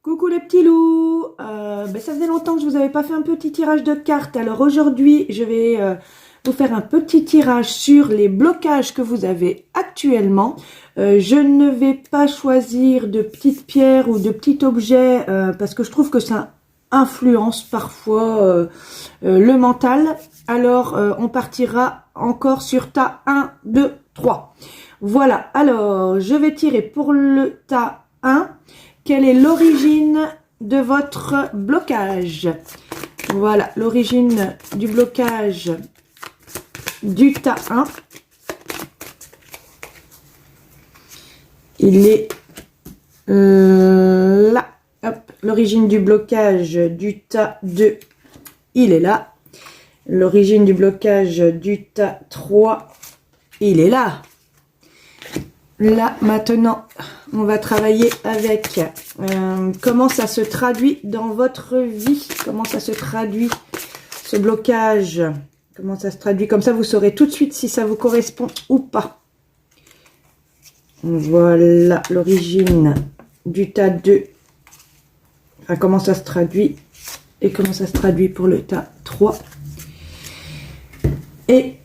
Coucou les petits loups, ça faisait longtemps que je vous avais pas fait un petit tirage de cartes. Alors aujourd'hui, je vais vous faire un petit tirage sur les blocages que vous avez actuellement. Je ne vais pas choisir de petites pierres ou de petits objets parce que je trouve que ça influence parfois le mental. Alors on partira encore sur tas 1, 2, 3. Voilà, alors je vais tirer pour le tas 1. Quelle est l'origine de votre blocage? Voilà, l'origine du blocage du tas 1. Il est là. Hop, l'origine du blocage du tas 2, il est là. L'origine du blocage du tas 3, il est là. Là, maintenant, on va travailler avec comment ça se traduit dans votre vie. Comment ça se traduit, ce blocage. Comment ça se traduit. Comme ça, vous saurez tout de suite si ça vous correspond ou pas. Voilà l'origine du tas 2. Enfin, comment ça se traduit. Et comment ça se traduit pour le tas 3. Et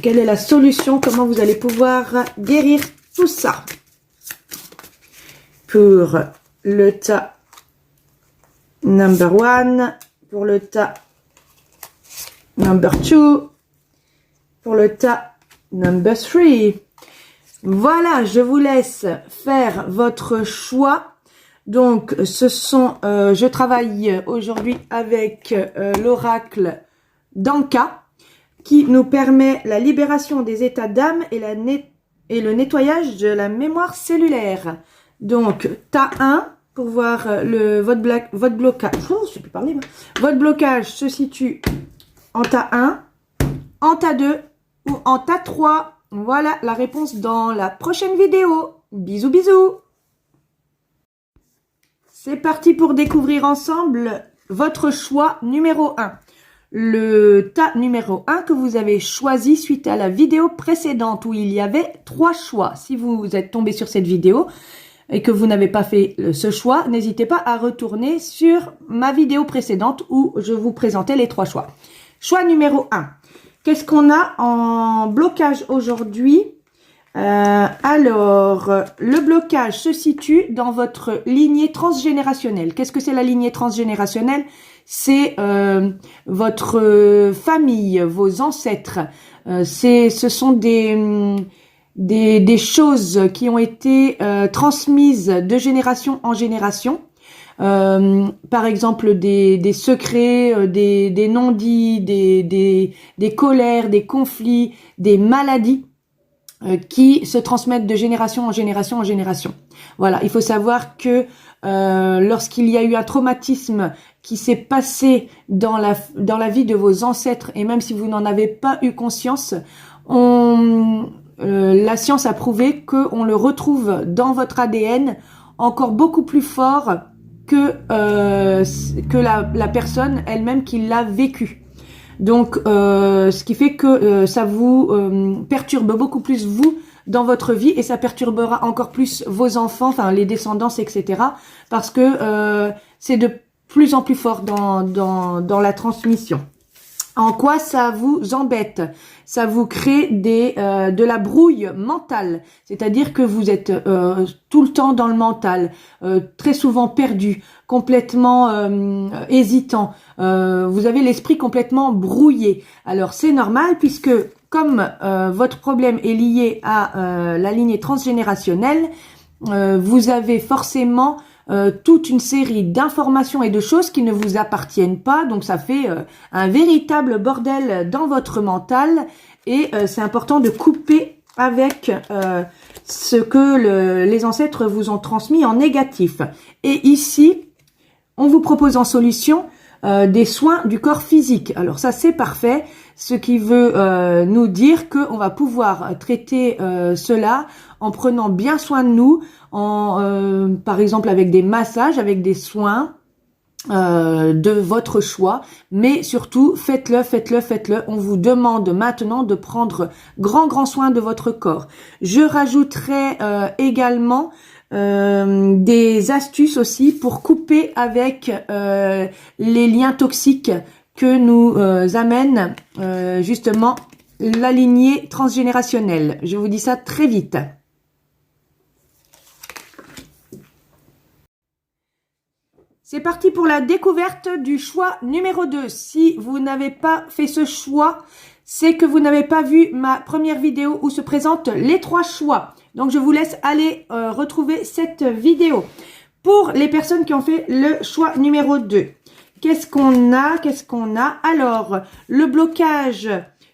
quelle est la solution, comment vous allez pouvoir guérir tout ça. Pour le tas number 1, pour le tas number 2, pour le tas number 3. Voilà, je vous laisse faire votre choix. Donc, je travaille aujourd'hui avec l'oracle d'Anka, qui nous permet la libération des états d'âme et le nettoyage de la mémoire cellulaire. Donc, tas 1, pour voir votre blocage. Oh, je sais plus parler, moi. Votre blocage se situe en tas 1, en tas 2 ou en tas 3. Voilà la réponse dans la prochaine vidéo. Bisous, bisous. C'est parti pour découvrir ensemble votre choix numéro 1. Le tas numéro 1 que vous avez choisi suite à la vidéo précédente où il y avait 3 choix. Si vous êtes tombé sur cette vidéo et que vous n'avez pas fait ce choix, n'hésitez pas à retourner sur ma vidéo précédente où je vous présentais les 3 choix. Choix numéro 1. Qu'est-ce qu'on a en blocage aujourd'hui? Alors, le blocage se situe dans votre lignée transgénérationnelle. Qu'est-ce que c'est la lignée transgénérationnelle? C'est votre famille, vos ancêtres. Ce sont des choses qui ont été transmises de génération en génération. Par exemple, des secrets, des non-dits, des colères, des conflits, des maladies qui se transmettent de génération en génération en génération. Voilà, il faut savoir que lorsqu'il y a eu un traumatisme qui s'est passé dans la vie de vos ancêtres, et même si vous n'en avez pas eu conscience, la science a prouvé qu'on le retrouve dans votre ADN encore beaucoup plus fort que la personne elle-même qui l'a vécu. Donc, ce qui fait que ça vous perturbe beaucoup plus vous dans votre vie, et ça perturbera encore plus vos enfants, enfin les descendants, etc. Parce que c'est de plus en plus fort dans la transmission. En quoi ça vous embête? Ça vous crée de la brouille mentale, c'est-à-dire que vous êtes tout le temps dans le mental, très souvent perdu, complètement hésitant. Vous avez l'esprit complètement brouillé. Alors c'est normal puisque comme votre problème est lié à la lignée transgénérationnelle, vous avez forcément toute une série d'informations et de choses qui ne vous appartiennent pas, donc ça fait un véritable bordel dans votre mental, et c'est important de couper avec ce que les ancêtres vous ont transmis en négatif. Et ici, on vous propose en solution des soins du corps physique. Alors ça c'est parfait, ce qui veut nous dire qu'on va pouvoir traiter cela en prenant bien soin de nous, par exemple avec des massages, avec des soins, de votre choix, mais surtout faites-le, faites-le, faites-le. On vous demande maintenant de prendre grand soin de votre corps. Je rajouterai également des astuces aussi pour couper avec les liens toxiques que nous amène justement la lignée transgénérationnelle. Je vous dis ça très vite. C'est parti pour la découverte du choix numéro 2. Si vous n'avez pas fait ce choix, c'est que vous n'avez pas vu ma première vidéo où se présentent les 3 choix. Donc, je vous laisse aller retrouver cette vidéo. Pour les personnes qui ont fait le choix numéro 2, qu'est-ce qu'on a? Alors, le blocage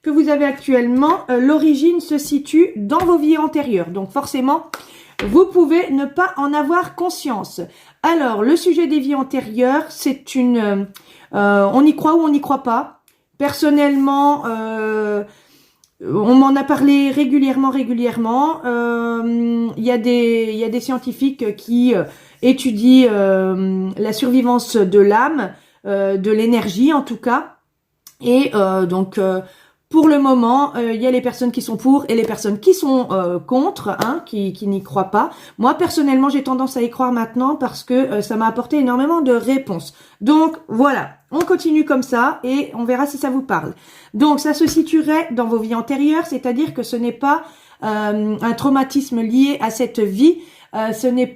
que vous avez actuellement, l'origine se situe dans vos vies antérieures. Donc, forcément, vous pouvez ne pas en avoir conscience. Alors, le sujet des vies antérieures, c'est une... on y croit ou on n'y croit pas. Personnellement, on m'en a parlé régulièrement. Il y a des scientifiques qui étudient la survivance de l'âme, de l'énergie en tout cas. Et donc... pour le moment, il y a les personnes qui sont pour et les personnes qui sont contre, hein, qui n'y croient pas. Moi, personnellement, j'ai tendance à y croire maintenant parce que ça m'a apporté énormément de réponses. Donc, voilà, on continue comme ça et on verra si ça vous parle. Donc, ça se situerait dans vos vies antérieures, c'est-à-dire que ce n'est pas un traumatisme lié à cette vie, ce n'est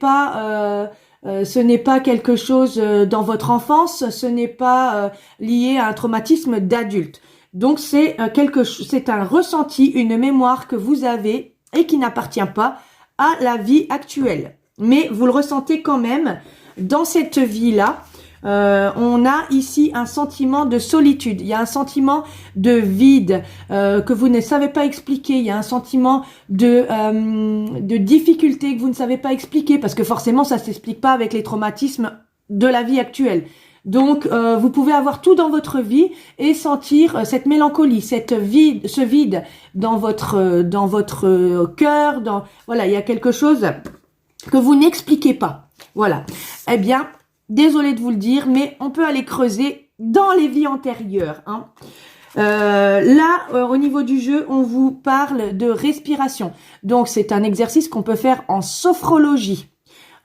pas quelque chose dans votre enfance, ce n'est pas lié à un traumatisme d'adulte. Donc c'est un ressenti, une mémoire que vous avez et qui n'appartient pas à la vie actuelle. Mais vous le ressentez quand même dans cette vie-là. On a ici un sentiment de solitude. Il y a un sentiment de vide que vous ne savez pas expliquer. Il y a un sentiment de difficulté que vous ne savez pas expliquer parce que forcément ça s'explique pas avec les traumatismes de la vie actuelle. Donc, vous pouvez avoir tout dans votre vie et sentir cette mélancolie, ce vide dans votre cœur. Voilà, il y a quelque chose que vous n'expliquez pas. Voilà. Eh bien, désolée de vous le dire, mais on peut aller creuser dans les vies antérieures. Hein. Là, au niveau du jeu, on vous parle de respiration. Donc, c'est un exercice qu'on peut faire en sophrologie.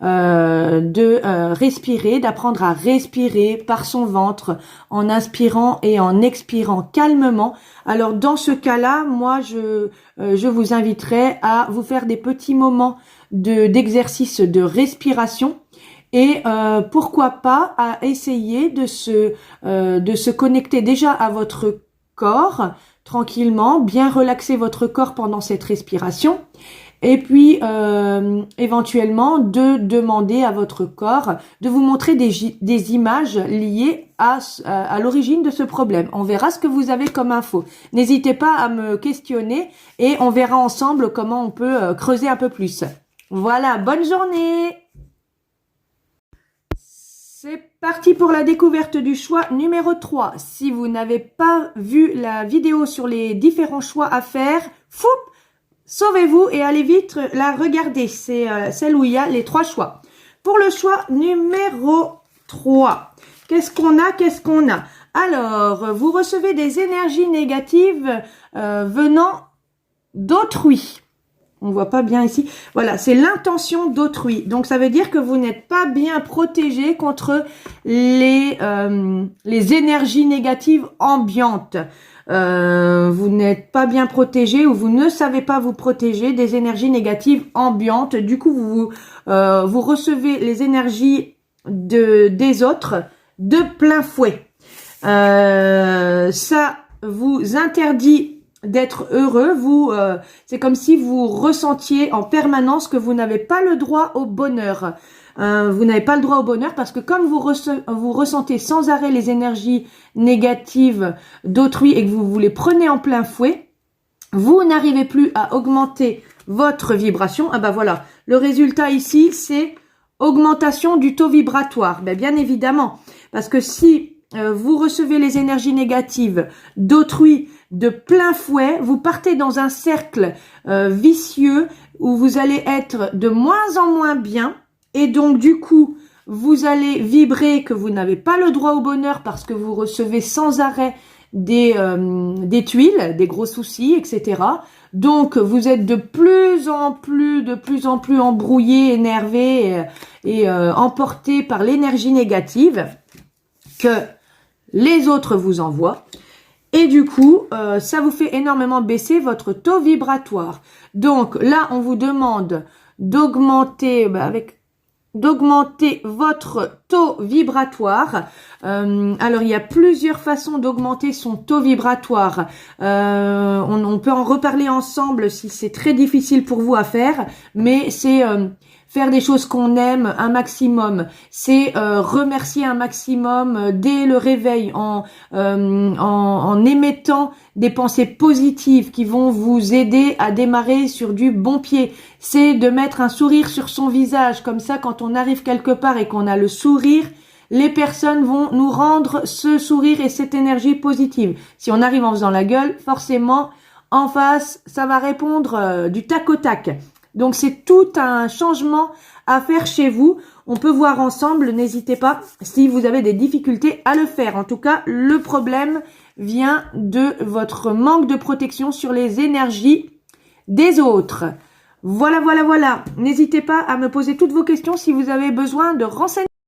Respirer, d'apprendre à respirer par son ventre en inspirant et en expirant calmement. Alors dans ce cas-là, moi je vous inviterai à vous faire des petits moments d'exercice de respiration et pourquoi pas à essayer de se connecter déjà à votre corps tranquillement, bien relaxer votre corps pendant cette respiration. Et puis, éventuellement, de demander à votre corps de vous montrer des images liées à l'origine de ce problème. On verra ce que vous avez comme info. N'hésitez pas à me questionner et on verra ensemble comment on peut creuser un peu plus. Voilà, bonne journée! C'est parti pour la découverte du choix numéro 3. Si vous n'avez pas vu la vidéo sur les différents choix à faire, sauvez-vous et allez vite la regarder. C'est celle où il y a les 3 choix. Pour le choix numéro 3, qu'est-ce qu'on a? Alors, vous recevez des énergies négatives venant d'autrui. On voit pas bien ici. Voilà, c'est l'intention d'autrui. Donc, ça veut dire que vous n'êtes pas bien protégé contre les énergies négatives ambiantes. Vous n'êtes pas bien protégé ou vous ne savez pas vous protéger des énergies négatives ambiantes. Du coup, vous recevez les énergies des autres de plein fouet. Ça vous interdit d'être heureux. C'est comme si vous ressentiez en permanence que vous n'avez pas le droit au bonheur. Vous n'avez pas le droit au bonheur parce que comme vous ressentez sans arrêt les énergies négatives d'autrui et que vous les prenez en plein fouet, vous n'arrivez plus à augmenter votre vibration. Ah bah voilà, le résultat ici, c'est augmentation du taux vibratoire. Ben bien évidemment, parce que si vous recevez les énergies négatives d'autrui de plein fouet, vous partez dans un cercle vicieux où vous allez être de moins en moins bien. Et donc, du coup, vous allez vibrer que vous n'avez pas le droit au bonheur parce que vous recevez sans arrêt des tuiles, des gros soucis, etc. Donc, vous êtes de plus en plus embrouillé, énervé et emporté par l'énergie négative que les autres vous envoient. Et du coup, ça vous fait énormément baisser votre taux vibratoire. Donc là, on vous demande d'augmenter votre taux vibratoire. Alors, il y a plusieurs façons d'augmenter son taux vibratoire. On peut en reparler ensemble si c'est très difficile pour vous à faire, mais c'est faire des choses qu'on aime un maximum, c'est remercier un maximum dès le réveil en émettant des pensées positives qui vont vous aider à démarrer sur du bon pied. C'est de mettre un sourire sur son visage, comme ça quand on arrive quelque part et qu'on a le sourire, les personnes vont nous rendre ce sourire et cette énergie positive. Si on arrive en faisant la gueule, forcément, en face, ça va répondre du tac au tac. Donc, c'est tout un changement à faire chez vous. On peut voir ensemble, n'hésitez pas, si vous avez des difficultés à le faire. En tout cas, le problème vient de votre manque de protection sur les énergies des autres. Voilà. N'hésitez pas à me poser toutes vos questions si vous avez besoin de renseignements.